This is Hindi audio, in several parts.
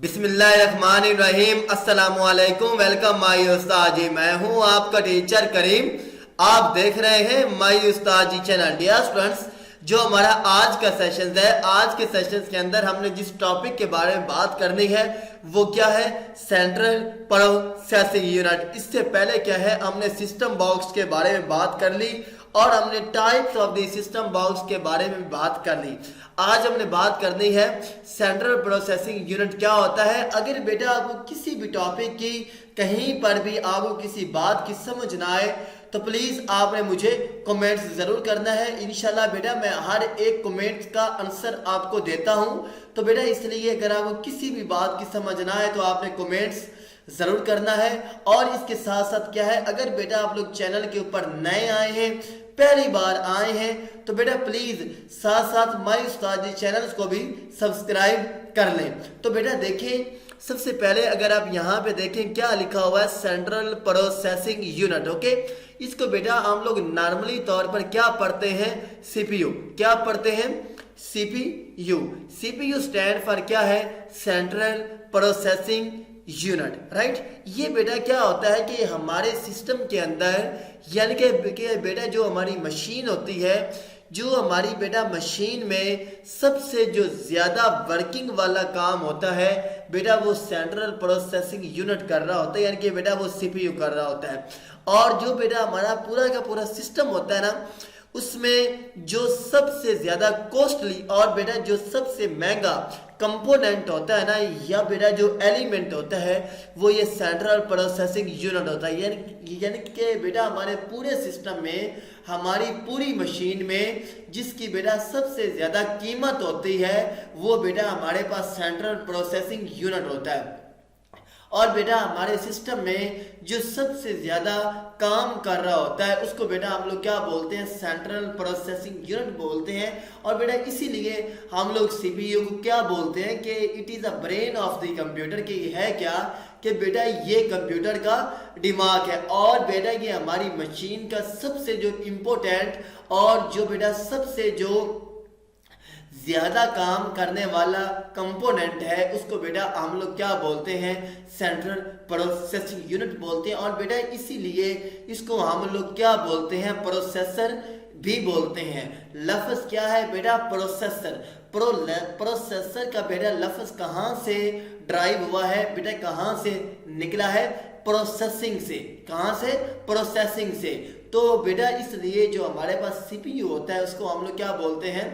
बिस्मिल्लाहिर्रहमानिर्रहीम। अस्सलामुअलैकुम। वेलकम माई उस्ताद जी। मैं हूं आपका टीचर करीम। आप देख रहे हैं माई उस्ताद जी चैनल। डियर स्टूडेंट्स, जो हमारा आज का सेशन है, आज के सेशन के अंदर हमने जिस टॉपिक के बारे में बात करनी है वो क्या है, सेंट्रल प्रोसेसिंग यूनिट। इससे पहले क्या है, हमने सिस्टम बॉक्स के बारे में बात कर ली और हमने types of the system box के बारे में बात कर ली। आज हमने बात करनी है सेंट्रल प्रोसेसिंग यूनिट क्या होता है। अगर बेटा आपको किसी भी टॉपिक की कहीं पर भी आपको किसी बात की समझ ना आए तो प्लीज आपने मुझे कमेंट्स जरूर करना है। इंशाल्लाह बेटा मैं हर एक कमेंट का आंसर आपको देता हूं। तो बेटा इसलिए अगर आपको किसी भी बात की समझ ना आए तो आपने कमेंट्स जरूर करना है। और इसके साथ साथ क्या है, अगर बेटा आप लोग चैनल के ऊपर नए आए हैं, पहली बार आए हैं, तो बेटा प्लीज साथ साथ माई उस्ताद जी चैनल को भी सब्सक्राइब कर लें। तो बेटा देखिए, सबसे पहले अगर आप यहाँ पे देखें क्या लिखा हुआ है, सेंट्रल प्रोसेसिंग यूनिट। ओके, इसको बेटा हम लोग नॉर्मली तौर पर क्या पढ़ते हैं, सीपीयू। क्या पढ़ते हैं, सीपीयू। सीपीयू स्टैंड फॉर क्या है, सेंट्रल प्रोसेसिंग यूनिट, राइट। ये बेटा क्या होता है कि हमारे सिस्टम के अंदर यानी कि बेटा जो हमारी मशीन होती है, जो हमारी बेटा मशीन में सबसे जो ज्यादा वर्किंग वाला काम होता है बेटा वो सेंट्रल प्रोसेसिंग यूनिट कर रहा होता है, यानी कि बेटा वो सीपीयू कर रहा होता है। और जो बेटा हमारा पूरा का पूरा सिस्टम होता है ना, उसमें जो सबसे ज्यादा कॉस्टली और बेटा जो सबसे महंगा कंपोनेंट होता है ना, या बेटा जो एलिमेंट होता है वो ये सेंट्रल प्रोसेसिंग यूनिट होता है। यानी कि बेटा हमारे पूरे सिस्टम में, हमारी पूरी मशीन में जिसकी बेटा सबसे ज्यादा कीमत होती है वो बेटा हमारे पास सेंट्रल प्रोसेसिंग यूनिट होता है। और बेटा हमारे सिस्टम में जो सबसे ज्यादा काम कर रहा होता है उसको बेटा हम लोग क्या बोलते हैं, सेंट्रल प्रोसेसिंग यूनिट बोलते हैं। और बेटा इसीलिए हम लोग सीपीयू को क्या बोलते हैं कि it is a brain of the computer. कि है क्या कि बेटा ये कंप्यूटर का दिमाग है। और बेटा ये हमारी मशीन का सबसे जो इम्पोर्टेंट और जो बेटा सबसे जो ज्यादा काम करने वाला कंपोनेंट है उसको बेटा हम लोग क्या बोलते हैं, सेंट्रल प्रोसेसिंग यूनिट बोलते हैं। और बेटा इसीलिए इसको हम लोग क्या बोलते हैं, प्रोसेसर भी बोलते हैं। लफ्ज क्या है बेटा, प्रोसेसर। प्रोसेसर का बेटा लफ्ज कहां से ड्राइव हुआ है बेटा, कहां से निकला है, प्रोसेसिंग से। कहां से, प्रोसेसिंग से। तो बेटा इसलिए जो हमारे पास सीपीयू होता है उसको हम लोग क्या बोलते हैं,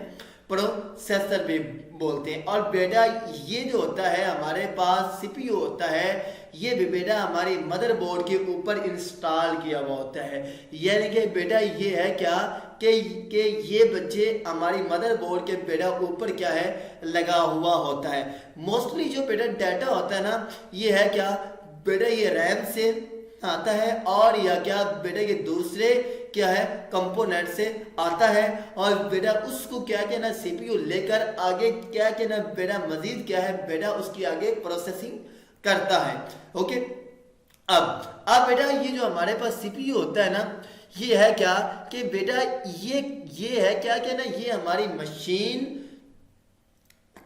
प्रोसेसर भी बोलते हैं। और बेटा ये जो होता है हमारे पास सीपीयू होता है, ये भी बेटा हमारी मदरबोर्ड के ऊपर इंस्टॉल किया हुआ होता है। यानी कि बेटा ये है क्या कि ये बच्चे हमारी मदरबोर्ड के बेटा ऊपर क्या है, लगा हुआ होता है। मोस्टली जो बेटा डाटा होता है ना, ये है क्या बेटा, ये रैम से आता है और या क्या बेटा ये दूसरे क्या है कंपोनेंट से आता है। और बेटा उसको क्या कहना, सीपीयू लेकर आगे क्या कहना बेटा, मजीद क्या है बेटा उसकी आगे प्रोसेसिंग करता है। ओके, अब बेटा ये जो हमारे पास सीपीयू होता है ना, ये है क्या कि बेटा ये है क्या कहना, ये हमारी मशीन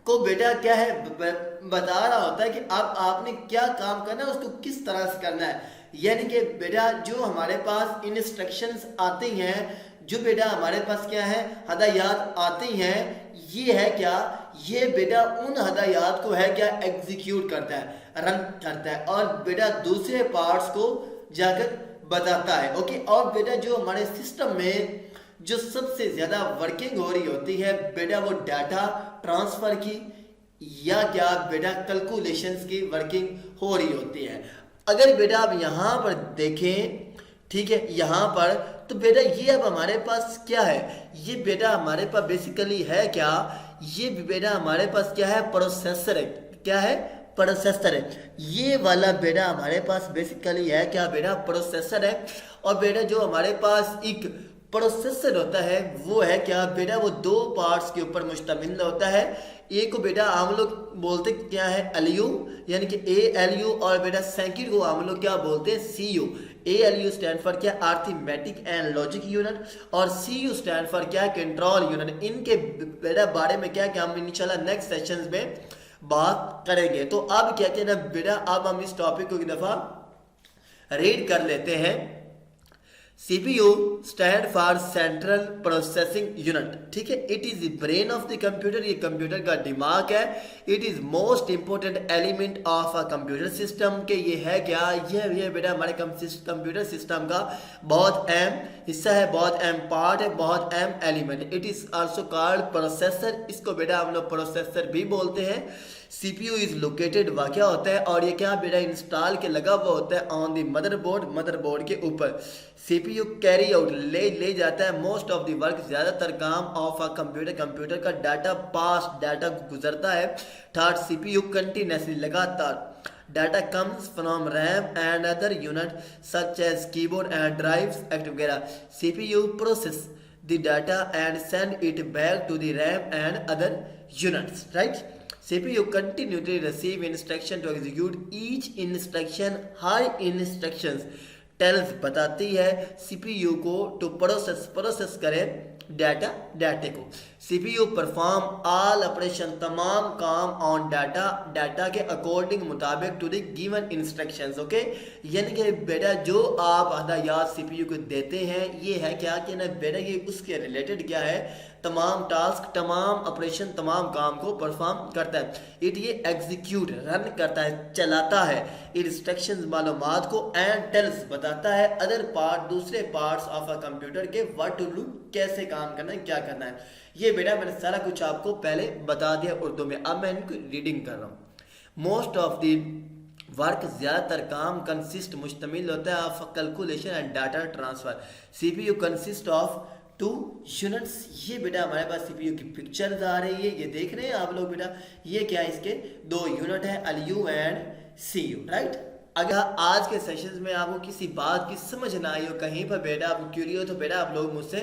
को बेटा क्या है बता रहा होता है कि अब आपने क्या काम करना है, उसको किस तरह से करना है। यानी कि बेटा जो हमारे पास इंस्ट्रक्शंस आती हैं, जो बेटा हमारे पास क्या है हदायत आती हैं, ये है क्या, ये बेटा उन हदायत को है क्या एग्जीक्यूट करता है, रन करता है और बेटा दूसरे पार्ट्स को जाकर बताता है। ओके, और बेटा जो हमारे सिस्टम में जो सबसे ज्यादा वर्किंग हो रही होती है बेटा वो डाटा ट्रांसफर की या क्या बेटा कैलकुलेशंस की वर्किंग हो रही होती है। अगर बेटा आप यहाँ पर देखें, ठीक है, यहाँ पर तो बेटा ये अब हमारे पास क्या है, ये बेटा हमारे पास बेसिकली है क्या, ये बेटा हमारे पास क्या है, प्रोसेसर है। क्या है, प्रोसेसर है। ये वाला बेटा हमारे पास बेसिकली है क्या बेटा, प्रोसेसर है। और बेटा जो हमारे पास एक प्रोसेसर होता है वो है क्या बेटा, वो दो पार्ट्स के ऊपर मुश्तमिल होता है। एक को बेटा हम लोग बोलते क्या है, एलयू, यानी कि ALU। और बेटा सेकंड को हम लोग क्या बोलते हैं, CU। ALU स्टैंड फॉर क्या, अरिथमेटिक एंड लॉजिक यूनिट। और CU स्टैंड फॉर क्या, कंट्रोल यूनिट। इनके बेटा बारे में क्या हम इंशाल्लाह नेक्स्ट सेशंस में बात करेंगे। तो अब क्या कहना बेटा, अब हम इस टॉपिक को एक दफा रीड कर लेते हैं। CPU stand for central processing unit, ठीक है। It is the brain of the computer, ये कंप्यूटर का दिमाग है। It is most important element of a computer system, के ये है क्या, ये बेटा हमारे कंप्यूटर सिस्टम का बहुत अहम हिस्सा है, बहुत अहम पार्ट है, बहुत अहम element. It is also called processor, इसको बेटा हम लोग प्रोसेसर भी बोलते हैं। CPU इज लोकेटेड वाक़या होता है और ये क्या बेटा इंस्टॉल के लगा हुआ होता है ऑन द मदरबोर्ड के ऊपर। CPU कैरी आउट ले जाता है मोस्ट ऑफ द वर्क, ज़्यादातर काम ऑफ अ कंप्यूटर का डाटा पास, डाटा गुजरता है। थर्ड, CPU कंटिन्यूसली लगातार data comes from RAM and other unit such as keyboard and drives एक्ट वगैरह। CPU process the data and send it back to the RAM and other units, right. CPU continually receive instruction to execute each instruction, हर instructions tells बताती है CPU को to प्रोसेस करे डाटे को। CPU परफॉर्म ऑल ऑपरेशन, तमाम काम ऑन डाटा के अकॉर्डिंग मुताबिक to the given instructions, okay. यानी कि बेटा जो आप हदायत CPU को देते हैं ये है क्या कि ना बेटा ये उसके रिलेटेड क्या है, तमाम टास्क, तमाम ऑपरेशन, तमाम काम को परफॉर्म करता है। ये एग्जीक्यूट रन करता है, चलाता है इंस्ट्रक्शंस मालूमात को एंड टेल्स बताता है अदर पार्ट, दूसरे पार्ट्स ऑफ अ कंप्यूटर के व्हाट टू डू, कैसे काम करना है, क्या करना है। ये बेटा मैंने सारा कुछ आपको पहले बता दिया उर्दू में, अब मैं इनको रीडिंग कर रहा हूँ। मोस्ट ऑफ द वर्क, ज़्यादातर काम कंसिस्ट मुश्तमिल होता है of calculation and data transfer. CPU consist of 2 units. ये बेटा हमारे पास CPU की पिक्चर्स आ रही है, ये देख रहे हैं आप लोग बेटा, ये क्या है, इसके 2 यूनिट है, LU एंड CU, राइट। अगर आज के सेशंस में आपको किसी बात की समझ ना आई हो, कहीं पर बेटा आप क्यूरी हो, तो बेटा आप लोग मुझसे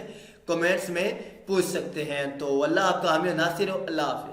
कमेंट्स में पूछ सकते हैं। तो अल्लाह आपका हामी नासिर हो, अल्लाह हाफिज़।